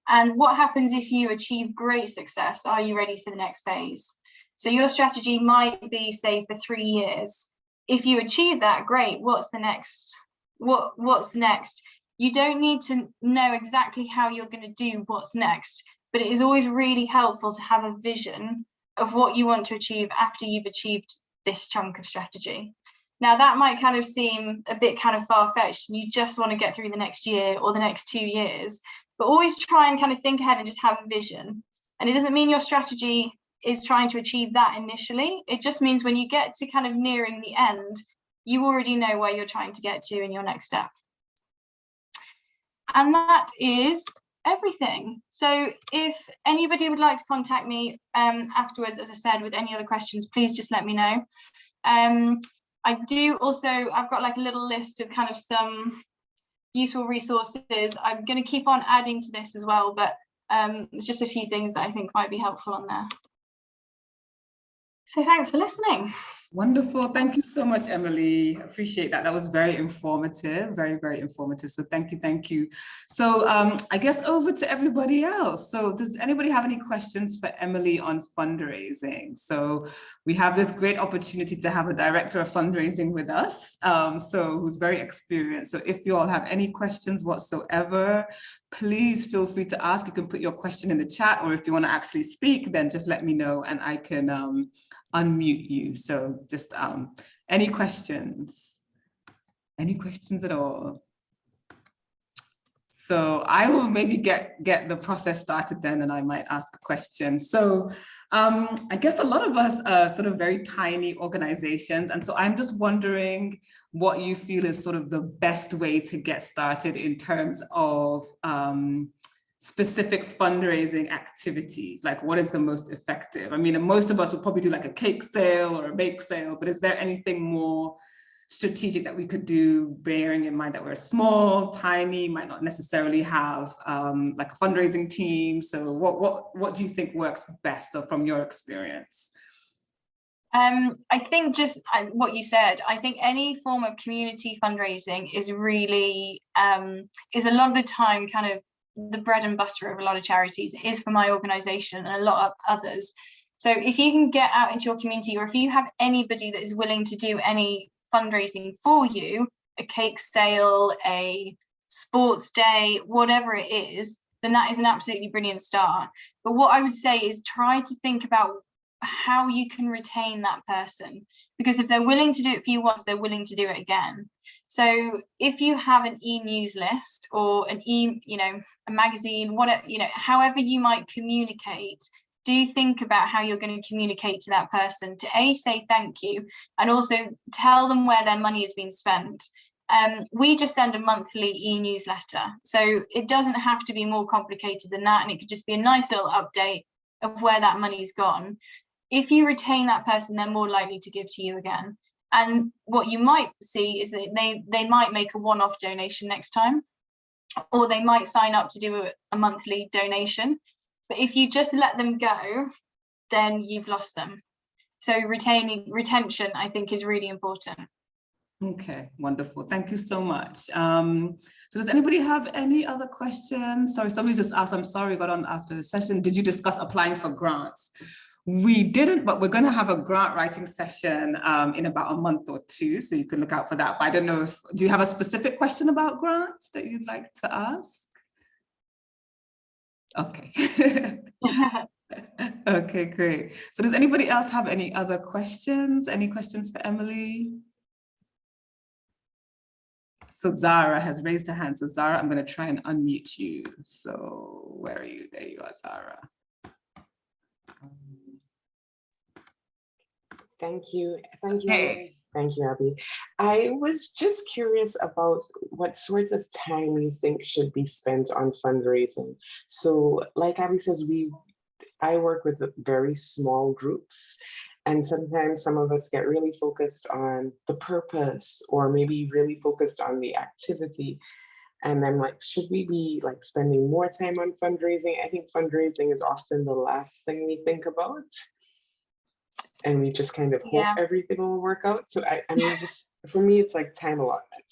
And what happens if you achieve great success? Are you ready for the next phase? So your strategy might be, say, for 3 years. If you achieve that, great. What's the next? What's next? You don't need to know exactly how you're going to do what's next, but it is always really helpful to have a vision of what you want to achieve after you've achieved this chunk of strategy. Now, that might kind of seem a bit kind of far-fetched, and you just want to get through the next year or the next 2 years, but always try and kind of think ahead and just have a vision. And it doesn't mean your strategy is trying to achieve that initially. It just means when you get to kind of nearing the end, you already know where you're trying to get to in your next step. And that is everything. So if anybody would like to contact me afterwards, as I said, with any other questions, please just let me know. I do also, I've got like a little list of kind of some useful resources. I'm going to keep on adding to this as well, but there's just a few things that I think might be helpful on there. So thanks for listening. Wonderful. Thank you so much, Emily. Appreciate that. That was very informative, very, very informative. So thank you. Thank you. So I guess over to everybody else. So does anybody have any questions for Emily on fundraising? So we have this great opportunity to have a director of fundraising with us, so who's very experienced. So if you all have any questions whatsoever, please feel free to ask. You can put your question in the chat, or if you want to actually speak, then just let me know and I can unmute you. So just any questions? Any questions at all? So I will maybe get the process started then, and I might ask a question. So I guess a lot of us are sort of very tiny organizations. And so I'm just wondering what you feel is sort of the best way to get started in terms of specific fundraising activities. Like, what is the most effective? I mean, most of us would probably do like a cake sale or a bake sale, but is there anything more strategic that we could do, bearing in mind that we're small, tiny, might not necessarily have like a fundraising team? So what do you think works best, or from your experience? I think just what you said, I think any form of community fundraising is really, is a lot of the time kind of the bread and butter of a lot of charities. It is for my organisation and a lot of others. So if you can get out into your community, or if you have anybody that is willing to do any fundraising for you, a cake sale, a sports day, whatever it is, then that is an absolutely brilliant start. But what I would say is try to think about how you can retain that person, because if they're willing to do it for you once, they're willing to do it again. So if you have an e-news list or an a magazine, whatever, however you might communicate, do think about how you're going to communicate to that person to say thank you, and also tell them where their money has been spent. We just send a monthly e-newsletter, so it doesn't have to be more complicated than that, and it could just be a nice little update of where that money's gone. If you retain that person, they're more likely to give to you again. And what you might see is that they might make a one-off donation next time, or they might sign up to do a monthly donation. But if you just let them go, then you've lost them. So retention, I think, is really important. Okay, wonderful. Thank you so much. So does anybody have any other questions? Sorry, somebody just asked, I'm sorry, got on after the session. Did you discuss applying for grants? We didn't, but we're going to have a grant writing session in about a month or two, so you can look out for that. But I don't know do you have a specific question about grants that you'd like to ask? Okay. Okay, great. So does anybody else have any other questions? Any questions for Emily? So Zara has raised her hand. So Zara, I'm going to try and unmute you. So where are you? There you are, Zara. Thank you. Thank you. Hey. Thank you, Abby. I was just curious about what sort of time you think should be spent on fundraising. So like Abby says, I work with very small groups, and sometimes some of us get really focused on the purpose, or maybe really focused on the activity. And then like, should we be like spending more time on fundraising? I think fundraising is often the last thing we think about. And we just kind of hope everything will work out. So I mean, just for me, it's like time allotment.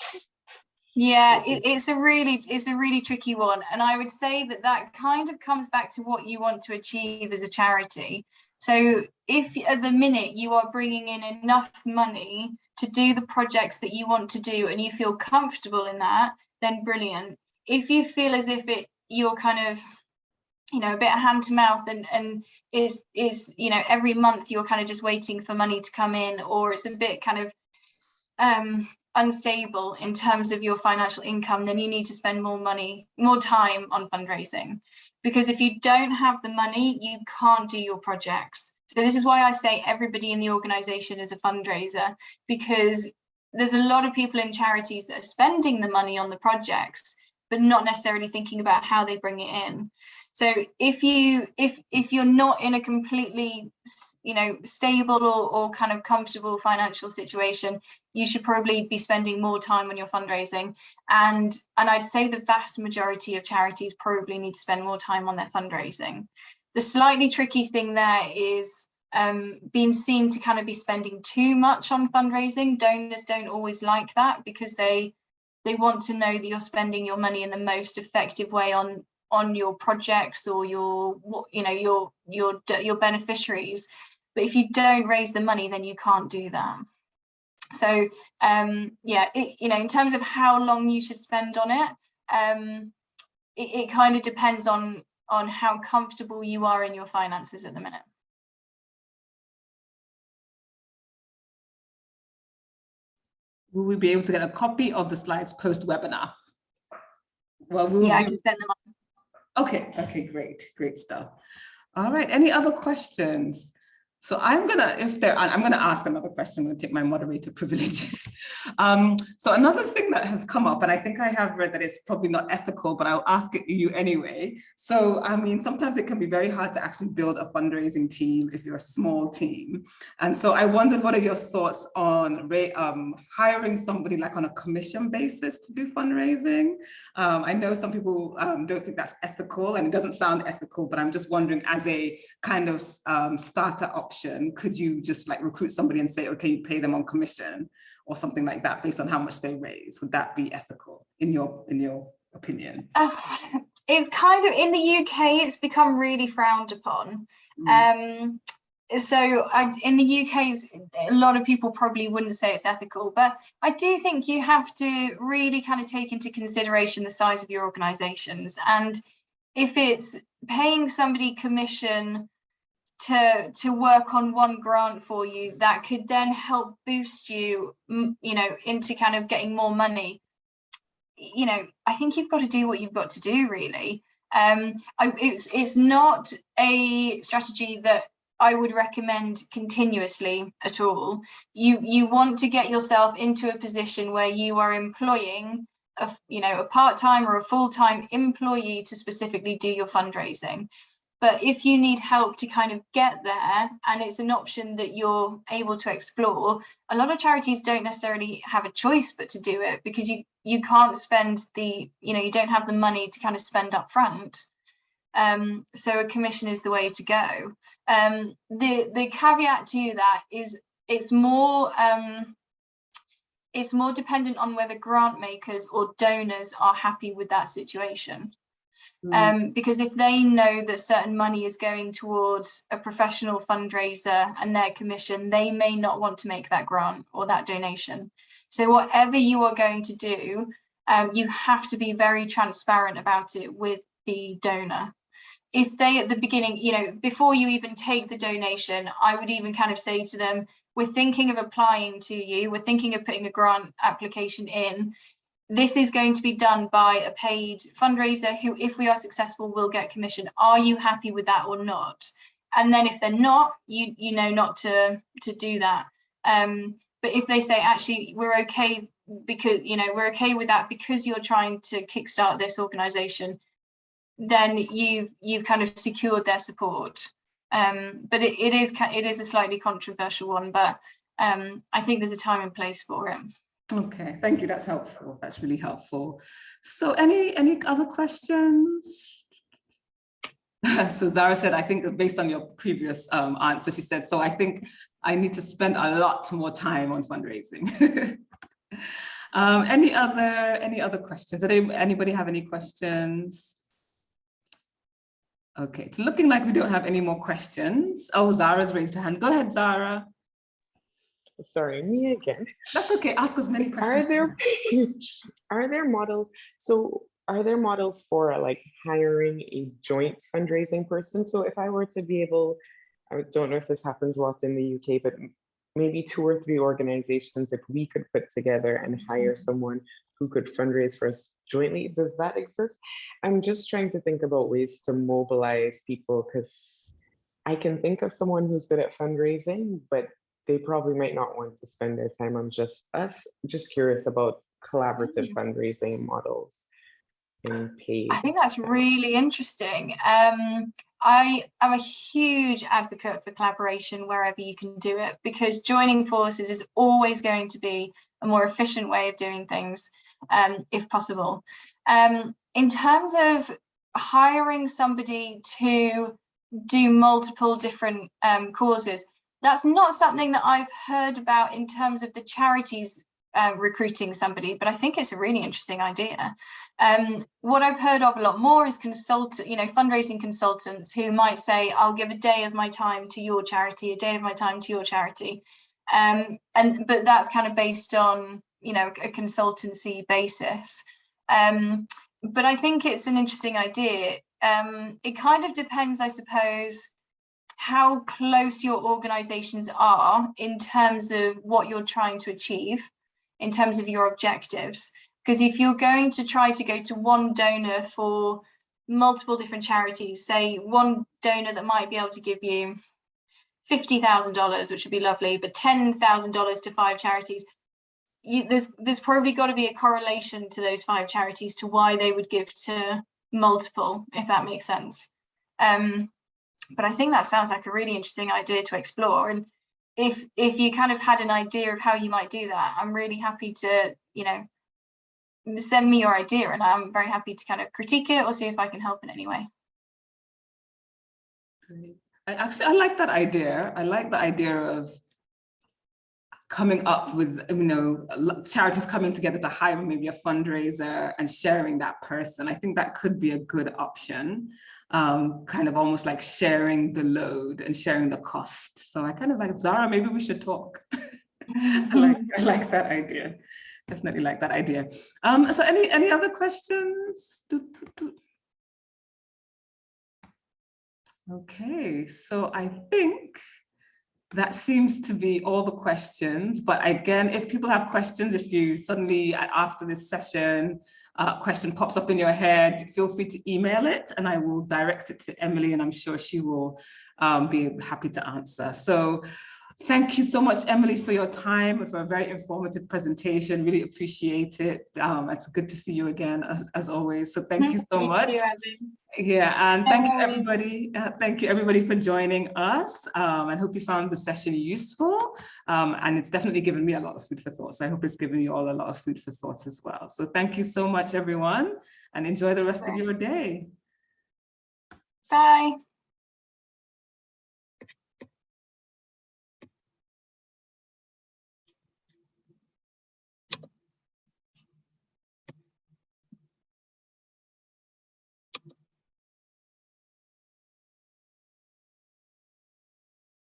Yeah, it's a really tricky one. And I would say that kind of comes back to what you want to achieve as a charity. So if at the minute you are bringing in enough money to do the projects that you want to do and you feel comfortable in that, then brilliant. If you feel as if you're kind of, a bit of hand to mouth and is every month you're kind of just waiting for money to come in, or it's a bit kind of unstable in terms of your financial income, then you need to spend more time on fundraising, because if you don't have the money, you can't do your projects. So this is why I say everybody in the organization is a fundraiser, because there's a lot of people in charities that are spending the money on the projects but not necessarily thinking about how they bring it in. So if you're not in a completely stable or kind of comfortable financial situation, you should probably be spending more time on your fundraising. And I'd say the vast majority of charities probably need to spend more time on their fundraising. The slightly tricky thing there is being seen to kind of be spending too much on fundraising. Donors don't always like that, because they want to know that you're spending your money in the most effective way on your projects or your beneficiaries. But if you don't raise the money, then you can't do that. So in terms of how long you should spend on it, it kind of depends on how comfortable you are in your finances at the minute. Will we be able to get a copy of the slides post-webinar? Well, I can send them on. Okay, great stuff. All right, any other questions? So I'm gonna ask another question. I'm gonna take my moderator privileges. So another thing that has come up, and I think I have read that it's probably not ethical, but I'll ask it you anyway. So I mean, sometimes it can be very hard to actually build a fundraising team if you're a small team. And so I wondered, what are your thoughts on hiring somebody like on a commission basis to do fundraising? I know some people don't think that's ethical, and it doesn't sound ethical, but I'm just wondering, as a kind of starter option, could you just like recruit somebody and say, okay, you pay them on commission or something like that based on how much they raise? Would that be ethical in your opinion? It's kind of, in the UK, it's become really frowned upon. In the UK, a lot of people probably wouldn't say it's ethical, but I do think you have to really kind of take into consideration the size of your organizations. And if it's paying somebody commission to work on one grant for you, that could then help boost you, into kind of getting more money, I think you've got to do what you've got to do, really. It's not a strategy that I would recommend continuously at all. You want to get yourself into a position where you are employing a part-time or a full-time employee to specifically do your fundraising. But if you need help to kind of get there, and it's an option that you're able to explore, a lot of charities don't necessarily have a choice but to do it, because you can't spend you don't have the money to kind of spend up front. So a commission is the way to go. The caveat to that is it's more dependent on whether grant makers or donors are happy with that situation. Because if they know that certain money is going towards a professional fundraiser and their commission, they may not want to make that grant or that donation. So whatever you are going to do, you have to be very transparent about it with the donor. If they, at the beginning, before you even take the donation, I would even kind of say to them, we're thinking of applying to you, we're thinking of putting a grant application in. This is going to be done by a paid fundraiser who, if we are successful, will get commission. Are you happy with that or not? And then if they're not, you know not to do that. But if they say, actually, we're okay because, we're okay with that because you're trying to kickstart this organization, then you've kind of secured their support. But it is a slightly controversial one, but I think there's a time and place for it. Okay, thank you. That's helpful. That's really helpful. So any other questions? So Zara said, I think other on your previous answer, she said, so I think I need to spend a lot more time on fundraising. Any other questions? Did anybody have any questions? Okay, it's looking like we don't have any more questions. Oh, Zara's raised her hand. Go ahead, Zara. Sorry, me again. That's okay. Ask as many questions. Are there models? So are there models for like hiring a joint fundraising person? So if I were to be able, I don't know if this happens a lot in the UK, but maybe 2 or 3 organizations, if we could put together and hire someone who could fundraise for us jointly, does that exist? I'm just trying to think about ways to mobilize people, because I can think of someone who's good at fundraising, but they probably might not want to spend their time on just us. Just curious about collaborative fundraising models and paid. I think that's really interesting. I am a huge advocate for collaboration wherever you can do it, because joining forces is always going to be a more efficient way of doing things, if possible. In terms of hiring somebody to do multiple different causes, that's not something that I've heard about in terms of the charities recruiting somebody, but I think it's a really interesting idea. What I've heard of a lot more is fundraising consultants who might say, I'll give a day of my time to your charity, a day of my time to your charity. But that's kind of based on, a consultancy basis. But I think it's an interesting idea. It kind of depends, I suppose, how close your organizations are in terms of what you're trying to achieve, in terms of your objectives. Because if you're going to try to go to one donor for multiple different charities, say one donor that might be able to give you $50,000, which would be lovely, but $10,000 to 5 charities, there's probably got to be a correlation to those 5 charities to why they would give to multiple, if that makes sense. But I think that sounds like a really interesting idea to explore. And if you kind of had an idea of how you might do that, I'm really happy to, you know, send me your idea, and I'm very happy to kind of critique it or see if I can help in any way. I like that idea. I like the idea of coming up with, you know, charities coming together to hire maybe a fundraiser and sharing that person. I think that could be a good option, kind of almost like sharing the load and sharing the cost. So I kind of like, Zara, maybe we should talk. I like that idea. Definitely like that idea. So any other questions? Okay, so I think that seems to be all the questions. But again, if people have questions, if you suddenly after this session, question pops up in your head, feel free to email it and I will direct it to Emily, and I'm sure she will be happy to answer. So thank you so much, Emily, for your time and for a very informative presentation. Really appreciate it. It's good to see you again, as always. So thank you so much. Too, Abby. Yeah, and thank you everybody. Thank you everybody for joining us. I hope you found the session useful. And it's definitely given me a lot of food for thought. So I hope it's given you all a lot of food for thought as well. So thank you so much, everyone, and enjoy the rest of your day. Bye.